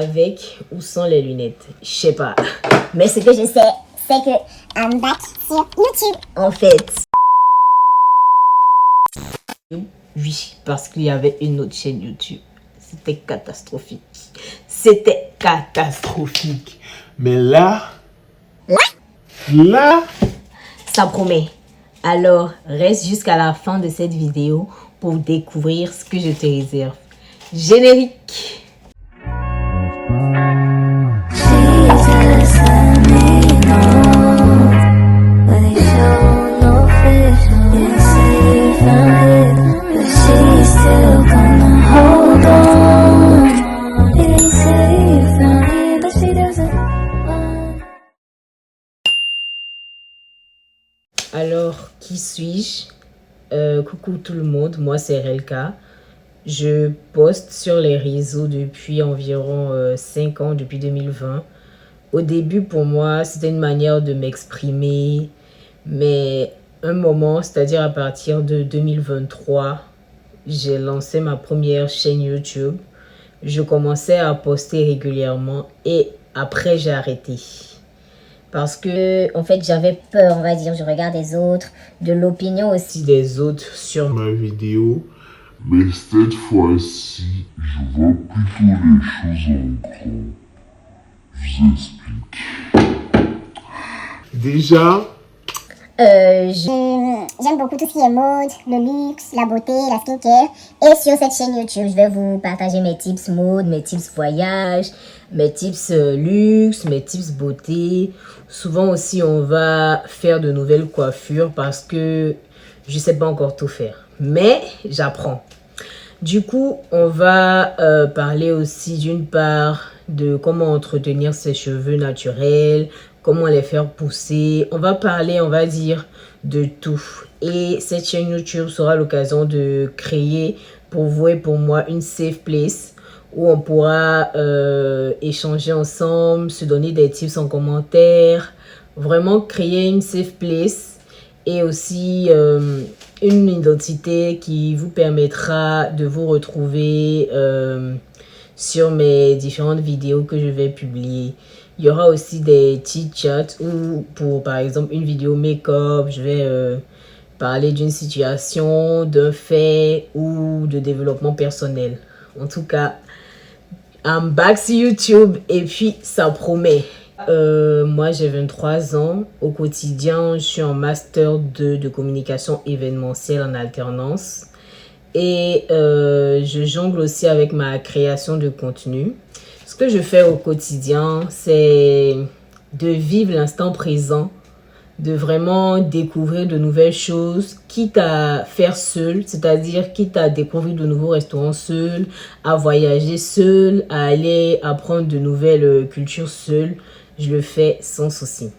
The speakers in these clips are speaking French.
Avec ou sans les lunettes, je sais pas. Mais ce que je sais, c'est que I'm back sur YouTube. En fait. Oui, parce qu'il y avait une autre chaîne YouTube. C'était catastrophique. C'était catastrophique. Mais là, ça promet. Alors, reste jusqu'à la fin de cette vidéo pour découvrir ce que je te réserve. Générique. Alors, qui suis-je? Coucou tout le monde, moi c'est Relka. Je poste sur les réseaux depuis environ 5 ans, depuis 2020. Au début, pour moi, c'était une manière de m'exprimer, mais un moment, c'est-à-dire à partir de 2023, j'ai lancé ma première chaîne YouTube. Je commençais à poster régulièrement et après, j'ai arrêté. Parce que, en fait, j'avais peur, on va dire, je regarde les autres, de l'opinion aussi des autres sur ma vidéo, Mais cette fois-ci, je vois plutôt les choses en grand. Je vous explique. déjà, J'aime beaucoup tout ce qui est mode, le luxe, la beauté, la skincare. Et sur cette chaîne YouTube, je vais vous partager mes tips mode, mes tips voyage, mes tips luxe, mes tips beauté. Souvent aussi, on va faire de nouvelles coiffures parce que je sais pas encore tout faire. Mais j'apprends. Du coup, on va parler aussi d'une part de comment entretenir ses cheveux naturels, comment les faire pousser. On va parler, on va dire, de tout. Et cette chaîne YouTube sera l'occasion de créer pour vous et pour moi une safe place où on pourra échanger ensemble, se donner des tips en commentaire, vraiment créer une safe place et aussi une identité qui vous permettra de vous retrouver sur mes différentes vidéos que je vais publier. Il y aura aussi des chit-chats où pour par exemple une vidéo make-up, je vais parler d'une situation, d'un fait ou de développement personnel. En tout cas, I'm back sur YouTube et puis ça promet. Moi j'ai 23 ans. Au quotidien, je suis en master 2 de communication événementielle en alternance. Et je jongle aussi avec ma création de contenu. Ce que je fais au quotidien, c'est de vivre l'instant présent, de vraiment découvrir de nouvelles choses, quitte à faire seul, c'est-à-dire quitte à découvrir de nouveaux restaurants seul, à voyager seul, à aller apprendre de nouvelles cultures seul. Je le fais sans souci.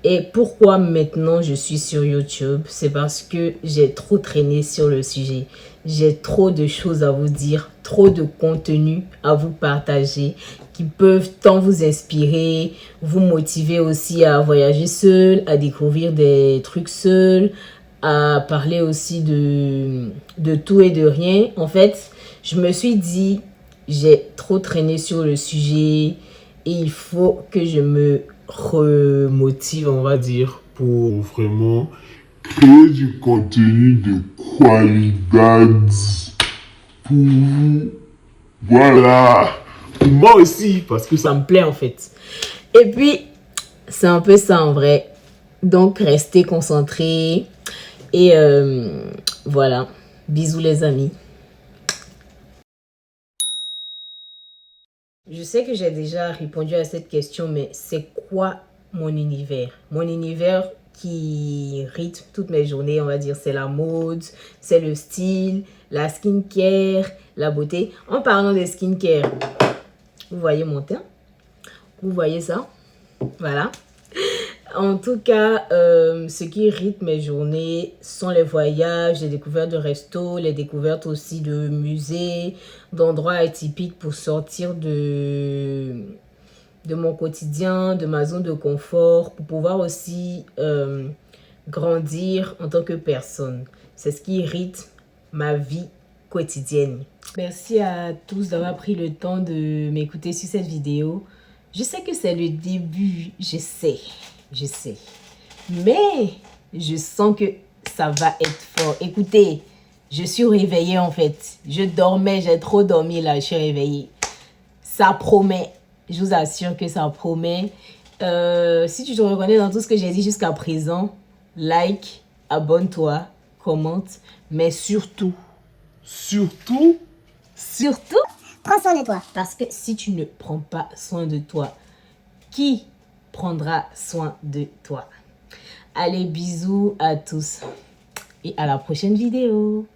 Et pourquoi maintenant je suis sur YouTube? C'est parce que j'ai trop traîné sur le sujet. J'ai trop de choses à vous dire, trop de contenu à vous partager qui peuvent tant vous inspirer, vous motiver aussi à voyager seul, à découvrir des trucs seul, à parler aussi de tout et de rien. En fait, je me suis dit, j'ai trop traîné sur le sujet et il faut que je me remotive, on va dire, pour vraiment Créer du contenu de qualité pour vous. Voilà. pour moi aussi, parce que ça me plaît en fait. Et puis, c'est un peu ça en vrai. Donc, restez concentrés. Et voilà. Bisous les amis. Je sais que j'ai déjà répondu à cette question, mais c'est quoi mon univers? Mon univers qui rythme toutes mes journées, on va dire, c'est la mode, c'est le style, la skincare, la beauté. En parlant de skincare, vous voyez mon teint? Vous voyez ça? Voilà. En tout cas, ce qui rythme mes journées sont les voyages, les découvertes de restos, les découvertes aussi de musées, d'endroits atypiques pour sortir de mon quotidien, de ma zone de confort, pour pouvoir aussi grandir en tant que personne. C'est ce qui rythme ma vie quotidienne. Merci à tous d'avoir pris le temps de m'écouter sur cette vidéo. Je sais que c'est le début, je sais. Mais je sens que ça va être fort. Écoutez, je suis réveillée en fait. Je dormais, j'ai trop dormi là, je suis réveillée. Ça promet, je vous assure que ça promet. Si tu te reconnais dans tout ce que j'ai dit jusqu'à présent, like, abonne-toi, commente, mais surtout, Prends soin de toi. parce que si tu ne prends pas soin de toi, qui prendra soin de toi? Allez, bisous à tous et à la prochaine vidéo.